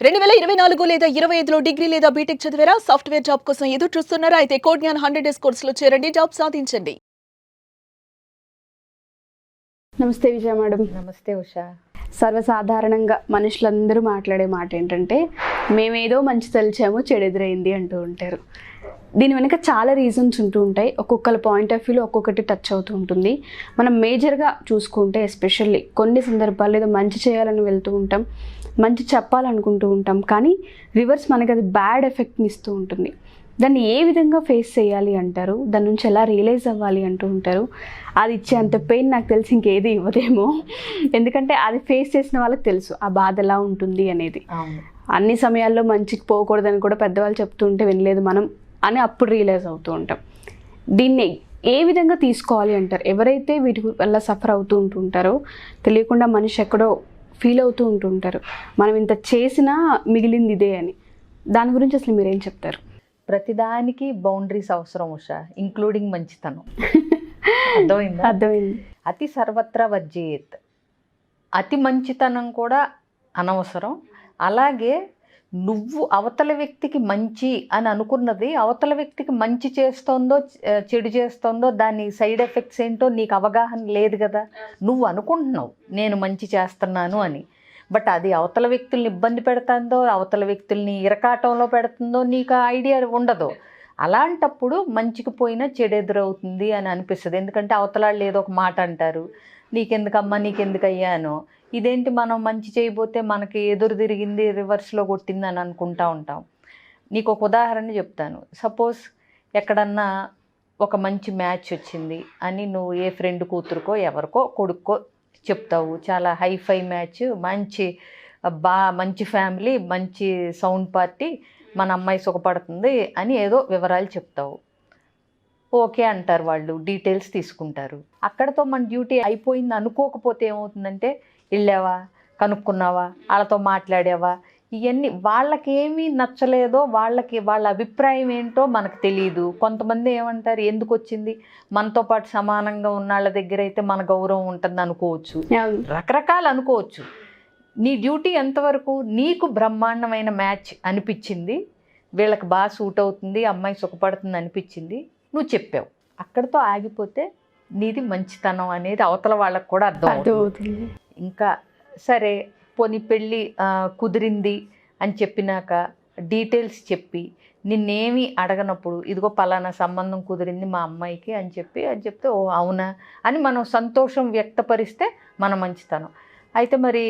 2024 లేదా 25లో డిగ్రీ లేదా బీటెక్ చదివారా? సాఫ్ట్‌వేర్ జాబ్ కోసం ఎదురు చూస్తున్నారా? అయితే కోడ్‌జ్ఞాన్ 100 డేస్ కోర్సులో చేరండి. జాబ్ సాధించండి. నమస్తే విజయ మేడం. నమస్తే ఉషా. సర్వసాధారణంగా మనుషులందరూ మాట్లాడే మాట ఏంటంటే మేమేదో మంచి తలిచాము చెడు ఎదురైంది అంటూ ఉంటారు. దీని వెనుక చాలా రీజన్స్ ఉంటూ ఉంటాయి. ఒక్కొక్కరి పాయింట్ ఆఫ్ వ్యూలో ఒక్కొక్కటి టచ్ అవుతూ ఉంటుంది. మనం మేజర్గా చూసుకుంటే ఎస్పెషల్లీ కొన్ని సందర్భాల్లో ఏదో మంచి చేయాలని వెళ్తూ ఉంటాం, మంచి చెప్పాలనుకుంటూ ఉంటాం, కానీ రివర్స్ మనకి అది బ్యాడ్ ఎఫెక్ట్ని ఇస్తూ ఉంటుంది. దాన్ని ఏ విధంగా ఫేస్ చేయాలి అంటారు? దాని నుంచి ఎలా రియలైజ్ అవ్వాలి అంటూ ఉంటారు. అది ఇచ్చే అంత పెయిన్ నాకు తెలిసి ఇంకేది ఇవ్వదేమో, ఎందుకంటే అది ఫేస్ చేసిన వాళ్ళకి తెలుసు ఆ బాధ ఎలా ఉంటుంది అనేది. అన్ని సమయాల్లో మంచికి పోకూడదని కూడా పెద్దవాళ్ళు చెప్తూ ఉంటే వినలేదు మనం అని అప్పుడు రియలైజ్ అవుతూ ఉంటాం. దీన్ని ఏ విధంగా తీసుకోవాలి అంటారు? ఎవరైతే వీటి వల్ల సఫర్ అవుతూ ఉంటుంటారో తెలియకుండా మనిషి ఎక్కడో ఫీల్ అవుతూ ఉంటుంటారు, మనం ఇంత చేసినా మిగిలింది ఇదే అని. దాని గురించి అసలు మీరేం చెప్తారు? ప్రతిదానికి బౌండరీస్ అవసరం ఉషా, ఇంక్లూడింగ్ మంచితనం. అర్థమైందా? అర్థమైంది. అతి సర్వత్రా వర్జేత్. అతి మంచితనం కూడా అనవసరం. అలాగే నువ్వు అవతల వ్యక్తికి మంచి అని అనుకున్నది అవతల వ్యక్తికి మంచి చేస్తోందో చెడు చేస్తోందో దాని సైడ్ ఎఫెక్ట్స్ ఏంటో నీకు అవగాహన లేదు కదా. నువ్వు అనుకుంటున్నావు నేను మంచి చేస్తున్నాను అని, బట్ అది అవతల వ్యక్తుల్ని ఇబ్బంది పెడుతుందో అవతల వ్యక్తుల్ని ఇరకాటంలో పెడుతుందో నీకు ఐడియా ఉండదు. అలాంటప్పుడు మంచికి పోయినా చెడు ఎదురవుతుంది అని అనిపిస్తుంది. ఎందుకంటే అవతలాళ్ళు ఏదో ఒక మాట అంటారు, నీకెందుకమ్మా నీకెందుకయ్యానో, ఇదేంటి మనం మంచి చేయబోతే మనకి ఎదురు తిరిగింది రివర్స్లో కొట్టింది అని అనుకుంటా ఉంటాం. నీకు ఒక ఉదాహరణ చెప్తాను. సపోజ్ ఎక్కడన్నా ఒక మంచి మ్యాచ్ వచ్చింది అని నువ్వు ఏ ఫ్రెండ్ కూతురుకో ఎవరికో కొడుక్కో చెప్తావు, చాలా హైఫై మ్యాచ్, మంచి ఫ్యామిలీ, మంచి సౌండ్ పార్టీ, మన అమ్మాయి సుఖపడుతుంది అని ఏదో వివరాలు చెప్తావు. ఓకే అంటారు వాళ్ళు, డీటెయిల్స్ తీసుకుంటారు. అక్కడతో మన డ్యూటీ అయిపోయింది అనుకోకపోతే ఏమవుతుందంటే, వెళ్ళావా, కనుక్కున్నావా, వాళ్ళతో మాట్లాడావా, ఇవన్నీ వాళ్ళకేమీ నచ్చలేదో, వాళ్ళ అభిప్రాయం ఏంటో మనకు తెలియదు. కొంతమంది ఏమంటారు, ఎందుకు వచ్చింది, మనతో పాటు సమానంగా ఉన్న వాళ్ళ దగ్గర అయితే మన గౌరవం ఉంటుంది అనుకోవచ్చు, రకరకాలు అనుకోవచ్చు. నీ డ్యూటీ ఎంతవరకు, నీకు బ్రహ్మాండమైన మ్యాచ్ అనిపించింది, వీళ్ళకి బాగా సూట్ అవుతుంది, అమ్మాయి సుఖపడుతుంది అనిపించింది, నువ్వు చెప్పావు. అక్కడితో ఆగిపోతే నీది మంచితనం అనేది అవతల వాళ్ళకు కూడా అర్థం అవుతుంది. ఇంకా సరే పోనీ పెళ్ళి కుదిరింది అని చెప్పినాక డీటెయిల్స్ చెప్పి నిన్నేమీ అడగనప్పుడు, ఇదిగో పలానా సంబంధం కుదిరింది మా అమ్మాయికి అని చెప్తే ఓ అవునా అని మనం సంతోషం వ్యక్తపరిస్తే మన మంచితనం. అయితే మరి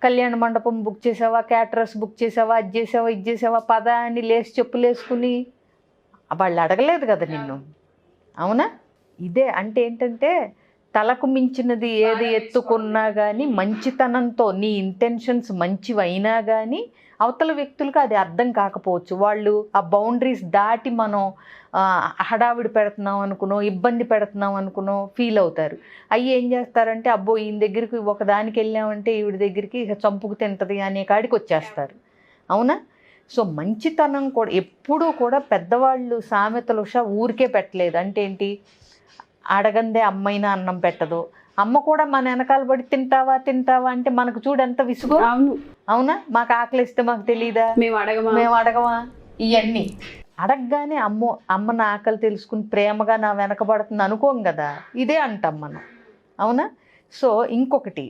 కళ్యాణ మండపం బుక్ చేసావా, క్యాటరర్స్ బుక్ చేసావా, అది చేసావా ఇది చేసావా, పద అని లేచి చెప్పులు వేసుకుని వాళ్ళు అడగలేదు కదా నిన్ను, అవునా? ఇదే అంటే ఏంటంటే, తలకు మించినది ఏది ఎత్తుకున్నా కానీ మంచితనంతో నీ ఇంటెన్షన్స్ మంచివైనా కానీ అవతల వ్యక్తులకు అది అర్థం కాకపోవచ్చు. వాళ్ళు ఆ బౌండరీస్ దాటి మనం హడావిడి పెడుతున్నాం అనుకునో, ఇబ్బంది పెడుతున్నాం అనుకునో ఫీల్ అవుతారు. అవి ఏం చేస్తారంటే, అబ్బో ఈయన దగ్గరికి ఒకదానికి వెళ్ళామంటే ఈవిడ దగ్గరికి చంపుకు తింటది అనే కాడికి వచ్చేస్తారు, అవునా? సో మంచితనం కూడా ఎప్పుడూ కూడా పెద్దవాళ్ళు సామెతలు ఊరికే పెట్టలేదు. అంటే ఏంటి, అడగందే అమ్మైనా అన్నం పెట్టదు. అమ్మ కూడా మన వెనకాల పడి తింటావా అంటే మనకు చూడు ఎంత విసుగు, అవునా? మాకు ఆకలిస్తే మాకు తెలీదా, మేము అడగమా, ఇవన్నీ అడగగానే అమ్మ నా ఆకలి తెలుసుకుని ప్రేమగా నా వెనకబడుతుంది అనుకోం కదా, ఇదే అంటాం మనం, అవునా? సో ఇంకొకటి,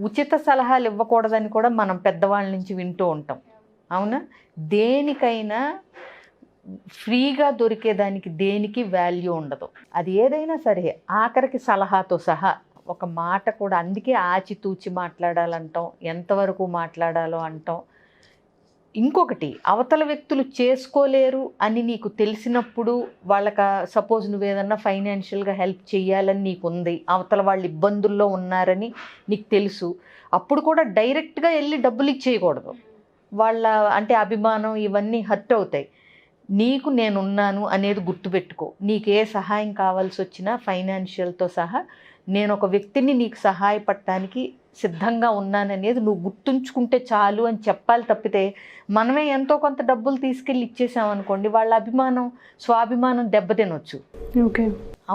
ఉచిత సలహాలు ఇవ్వకూడదని కూడా మనం పెద్దవాళ్ళ నుంచి వింటూ ఉంటాం, అవునా? దేనికైనా ఫ్రీగా దొరికేదానికి దేనికి వాల్యూ ఉండదు. అది ఏదైనా సరే ఆఖరికి సలహాతో సహా ఒక మాట కూడా. అందుకే ఆచితూచి మాట్లాడాలంటాం, ఎంతవరకు మాట్లాడాలో అంటాం. ఇంకొకటి, అవతల వ్యక్తులు చేసుకోలేరు అని నీకు తెలిసినప్పుడు వాళ్ళకి సపోజ్ నువ్వేదన్నా ఫైనాన్షియల్గా హెల్ప్ చేయాలని నీకు ఉంది, అవతల వాళ్ళు ఇబ్బందుల్లో ఉన్నారని నీకు తెలుసు, అప్పుడు కూడా డైరెక్ట్గా వెళ్ళి డబ్బులు ఇచ్చేయకూడదు. వాళ్ళ అంటే అభిమానం ఇవన్నీ హర్ట్ అవుతాయి. నీకు నేనున్నాను అనేది గుర్తుపెట్టుకో. నీకు ఏ సహాయం కావాల్సి వచ్చినా ఫైనాన్షియల్తో సహా నేను ఒక వ్యక్తిని నీకు సహాయపడటానికి సిద్ధంగా ఉన్నాననేది నువ్వు గుర్తుంచుకుంటే చాలు అని చెప్పాలి తప్పితే, మనమే ఎంతో కొంత డబ్బులు తీసుకెళ్ళి ఇచ్చేసామనుకోండి, వాళ్ళ అభిమానం స్వాభిమానం దెబ్బతినొచ్చు, ఓకే,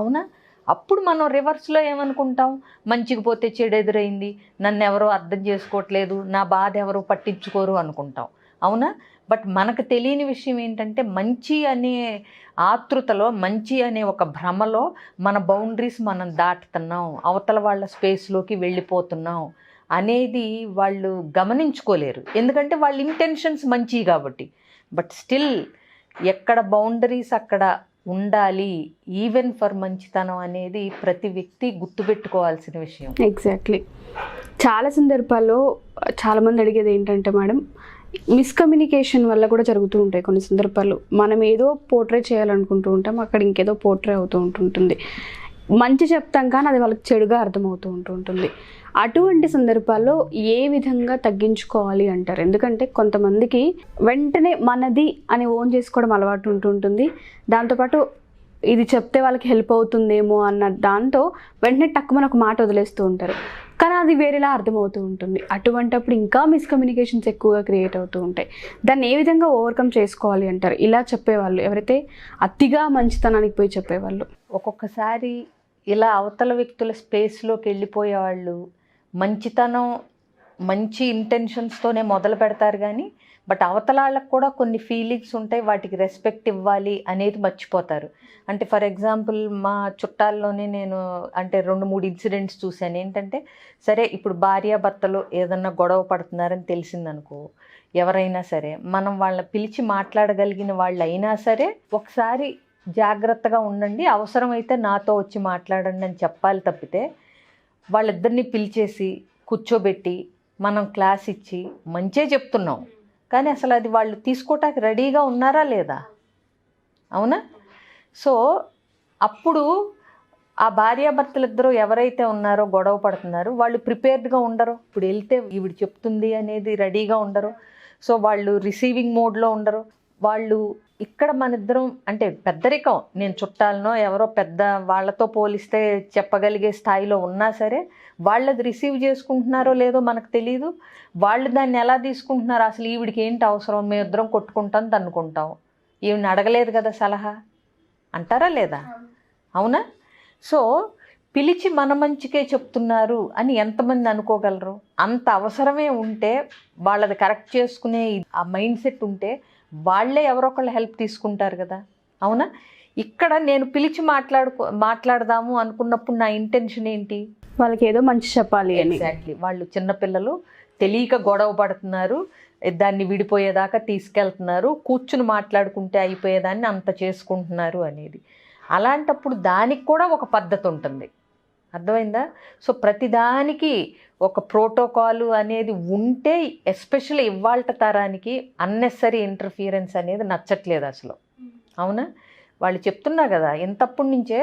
అవునా? అప్పుడు మనం రివర్స్లో ఏమనుకుంటాం, మంచికి పోతే చెడు ఎదురైంది, నన్ను ఎవరో అర్థం చేసుకోవట్లేదు, నా బాధ ఎవరో పట్టించుకోరు అనుకుంటాం. అవునా? బట్ మనకు తెలియని విషయం ఏంటంటే మంచి అనే ఆతృతలో, మంచి అనే ఒక భ్రమలో మన బౌండరీస్ మనం దాటుతున్నాం, అవతల వాళ్ళ స్పేస్లోకి వెళ్ళిపోతున్నాం అనేది వాళ్ళు గమనించుకోలేరు. ఎందుకంటే వాళ్ళ ఇంటెన్షన్స్ మంచి కాబట్టి. బట్ స్టిల్ ఎక్కడ బౌండరీస్ అక్కడ ఉండాలి, ఈవెన్ ఫర్ మంచితనం అనేది ప్రతి వ్యక్తి గుర్తుపెట్టుకోవాల్సిన విషయం. ఎగ్జాక్ట్లీ. చాలా సందర్భాల్లో చాలామంది అడిగేది ఏంటంటే మేడం, మిస్కమ్యూనికేషన్ వల్ల కూడా జరుగుతూ ఉంటాయి కొన్ని సందర్భాల్లో. మనం ఏదో పోర్ట్రే చేయాలనుకుంటూ ఉంటాం, అక్కడ ఇంకేదో పోర్ట్రే అవుతూ ఉంటుంటుంది. మంచి చెప్తాం కానీ అది వాళ్ళకి చెడుగా అర్థమవుతూ ఉంటుంది. అటువంటి సందర్భాల్లో ఏ విధంగా తగ్గించుకోవాలి అంటారు? ఎందుకంటే కొంతమందికి వెంటనే మనది అని ఓన్ చేసుకోవడం అలవాటు ఉంటుంటుంది. దాంతోపాటు ఇది చెప్తే వాళ్ళకి హెల్ప్ అవుతుందేమో అన్న దాంతో వెంటనే టక్కుమని ఒక మాట వదిలేస్తూ ఉంటారు, కానీ అది వేరేలా అర్థమవుతూ ఉంటుంది. అటువంటప్పుడు ఇంకా మిస్కమ్యూనికేషన్స్ ఎక్కువగా క్రియేట్ అవుతూ ఉంటాయి. దాన్ని ఏ విధంగా ఓవర్కమ్ చేసుకోవాలి అంటారు? ఇలా చెప్పేవాళ్ళు, ఎవరైతే అతిగా మంచితనానికి పోయి చెప్పేవాళ్ళు. ఒక్కొక్కసారి ఇలా అవతల వ్యక్తుల స్పేస్లోకి వెళ్ళిపోయే వాళ్ళు మంచితనం, మంచి ఇంటెన్షన్స్తోనే మొదలు పెడతారు కానీ బట్ అవతల వాళ్ళకు కూడా కొన్ని ఫీలింగ్స్ ఉంటాయి, వాటికి రెస్పెక్ట్ ఇవ్వాలి అనేది మర్చిపోతారు. అంటే ఫర్ ఎగ్జాంపుల్ మా చుట్టాల్లోనే నేను అంటే 2-3 ఇన్సిడెంట్స్ చూశాను. ఏంటంటే సరే ఇప్పుడు భార్యాభర్తలు ఏదన్నా గొడవ పడుతున్నారని తెలిసిందనుకో, ఎవరైనా సరే మనం వాళ్ళని పిలిచి మాట్లాడగలిగిన వాళ్ళు అయినా సరే ఒకసారి జాగ్రత్తగా ఉండండి, అవసరమైతే నాతో వచ్చి మాట్లాడండి అని చెప్పాలి తప్పితే వాళ్ళిద్దరిని పిలిచేసి కూర్చోబెట్టి మనం క్లాస్ ఇచ్చి మంచే చెప్తున్నాం కానీ అసలు అది వాళ్ళు తీసుకోవటానికి రెడీగా ఉన్నారా లేదా? అవునా? సో అప్పుడు ఆ భార్యాభర్తలిద్దరూ ఎవరైతే ఉన్నారో గొడవ పడుతున్నారో వాళ్ళు ప్రిపేర్డ్గా ఉండరు. ఇప్పుడు వెళ్తే ఈవిడ చెప్తుంది అనేది రెడీగా ఉండరు. సో వాళ్ళు రిసీవింగ్ మోడ్లో ఉండరు. వాళ్ళు ఇక్కడ మన ఇద్దరం అంటే పెద్దరికం, నేను చుట్టాలనో ఎవరో పెద్ద వాళ్ళతో పోలిస్తే చెప్పగలిగే స్థాయిలో ఉన్నా సరే వాళ్ళది రిసీవ్ చేసుకుంటున్నారో లేదో మనకు తెలియదు. వాళ్ళు దాన్ని ఎలా తీసుకుంటున్నారో, అసలు ఈవిడికి ఏంటి అవసరం, మేము ఇద్దరం కొట్టుకుంటాం తన్నుకుంటాం, ఈవిడిని అడగలేదు కదా సలహా అంటారా లేదా? అవునా? సో పిలిచి మన మంచికే చెప్తున్నారు అని ఎంతమంది అనుకోగలరు? అంత అవసరమే ఉంటే వాళ్ళది కరెక్ట్ చేసుకునే ఆ మైండ్ సెట్ ఉంటే వాళ్ళే ఎవరొకళ్ళు హెల్ప్ తీసుకుంటారు కదా. అవునా? ఇక్కడ నేను పిలిచి మాట్లాడదాము అనుకున్నప్పుడు నా ఇంటెన్షన్ ఏంటి? వాళ్ళకి ఏదో మంచి చెప్పాలి అని. ఎగ్జాక్ట్లీ. వాళ్ళు చిన్నపిల్లలు తెలియక గొడవ పడుతున్నారు, దాన్ని విడిపోయేదాకా తీసుకెళ్తున్నారు, కూర్చుని మాట్లాడుకుంటే అయిపోయేదాన్ని అంత చేసుకుంటున్నారు అనేది. అలాంటప్పుడు దానికి కూడా ఒక పద్ధతి ఉంటుంది, అర్థమైందా? సో ప్రతిదానికి ఒక ప్రోటోకాలు అనేది ఉంటే, ఎస్పెషల్లీ ఇవాళ తరానికి అన్నెసరీ ఇంటర్ఫియరెన్స్ అనేది నచ్చట్లేదు అసలు. అవునా? వాళ్ళు చెప్తున్నా కదా ఇంతప్పటి నుంచే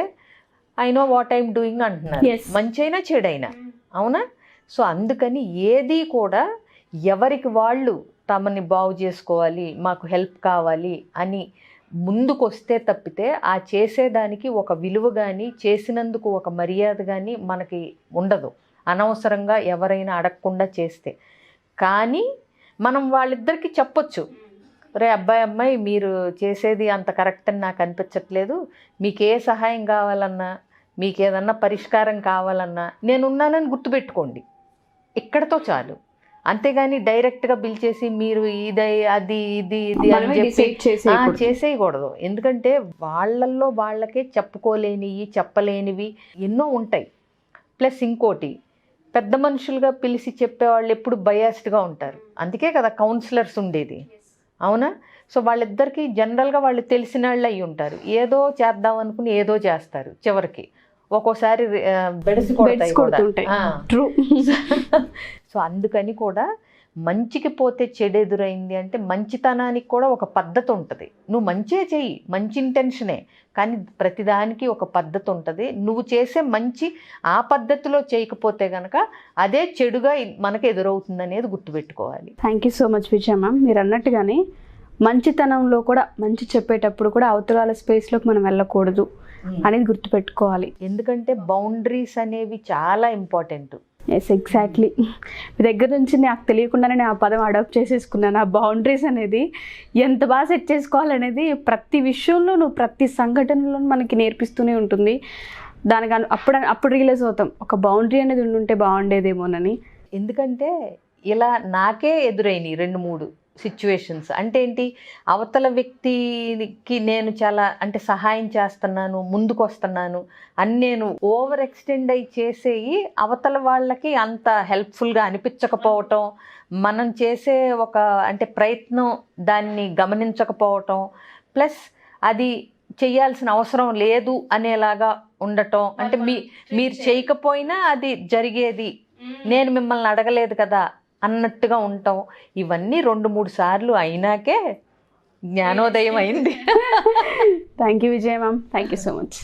I know what I'm doing అంటున్నారు, మంచైనా చెడైనా. అవునా? సో అందుకని ఏది కూడా ఎవరికి వాళ్ళు తమని బాగు చేసుకోవాలి, మాకు హెల్ప్ కావాలి అని ముందుకు వస్తే తప్పితే ఆ చేసేదానికి ఒక విలువ కానీ చేసినందుకు ఒక మర్యాద కానీ మనకి ఉండదు, అనవసరంగా ఎవరైనా అడగకుండా చేస్తే. కానీ మనం వాళ్ళిద్దరికీ చెప్పొచ్చు, రే అబ్బాయి అమ్మాయి మీరు చేసేది అంత కరెక్ట్ అని నాకు అనిపించట్లేదు, మీకు ఏ సహాయం కావాలన్నా, మీకు ఏదన్నా పరిష్కారం కావాలన్నా నేనున్నానని గుర్తుపెట్టుకోండి, ఇక్కడతో చాలు. అంతేగాని డైరెక్ట్గా పిలిచేసి మీరు ఇది అది ఇది ఇది అని చెప్పి చేసేయకూడదు. ఎందుకంటే వాళ్ళల్లో వాళ్ళకే చెప్పుకోలేనివి చెప్పలేనివి ఎన్నో ఉంటాయి. ప్లస్ ఇంకోటి, పెద్ద మనుషులుగా పిలిచి చెప్పేవాళ్ళు ఎప్పుడు బయాస్డ్గా ఉంటారు. అందుకే కదా కౌన్సిలర్స్ ఉండేది. అవునా? సో వాళ్ళిద్దరికీ జనరల్గా వాళ్ళు తెలిసిన వాళ్ళు అయి ఉంటారు, ఏదో చేద్దాం అనుకుని ఏదో చేస్తారు, చివరికి ఒక్కోసారి బెడిసి కొడుతుంటాయి. సో అందుకని కూడా మంచికి పోతే చెడు ఎదురైంది అంటే మంచితనానికి కూడా ఒక పద్ధతి ఉంటుంది. నువ్వు మంచే చెయ్యి, మంచి ఇంటెన్షనే, కానీ ప్రతిదానికి ఒక పద్ధతి ఉంటుంది. నువ్వు చేసే మంచి ఆ పద్ధతిలో చేయకపోతే కనుక అదే చెడుగా మనకు ఎదురవుతుంది అనేది గుర్తుపెట్టుకోవాలి. Thank you so much Vijaya ma'am. మీరు అన్నట్టుగానే మంచితనంలో కూడా మంచి చెప్పేటప్పుడు కూడా అవతరాల స్పేస్లోకి మనం వెళ్ళకూడదు అనేది గుర్తుపెట్టుకోవాలి. ఎందుకంటే బౌండరీస్ అనేవి చాలా ఇంపార్టెంట్. Yes, exactly. మీ దగ్గర నుంచి నాకు తెలియకుండానే నేను ఆ పదం అడాప్ట్ చేసేసుకున్నాను. ఆ బౌండరీస్ అనేది ఎంత బాగా సెట్ చేసుకోవాలనేది ప్రతి విషయంలో, నువ్వు ప్రతి సంఘటనలో మనకి నేర్పిస్తూనే ఉంటుంది. దానికి అప్పుడు రియలైజ్ అవుతాం, ఒక బౌండరీ అనేది ఉండుంటే బాగుండేదేమోనని. ఎందుకంటే ఇలా నాకే ఎదురైనాయి 2-3 సిచ్యువేషన్స్. అంటే ఏంటి, అవతల వ్యక్తికి నేను చాలా అంటే సహాయం చేస్తున్నాను, ముందుకు వస్తున్నాను అని నేను ఓవర్ ఎక్స్టెండ్ అయ్యి చేసేయి అవతల వాళ్ళకి అంత హెల్ప్ఫుల్గా అనిపించకపోవటం, మనం చేసే ఒక అంటే ప్రయత్నం దాన్ని గమనించకపోవటం, ప్లస్ అది చేయాల్సిన అవసరం లేదు అనేలాగా ఉండటం. అంటే మీరు చేయకపోయినా అది జరిగేది, నేను మిమ్మల్ని అడగలేదు కదా అన్నట్టుగా ఉంటాం. ఇవన్నీ 2-3 సార్లు అయినాకే జ్ఞానోదయం అయింది. Thank you Vijaya ma'am, thank you so much.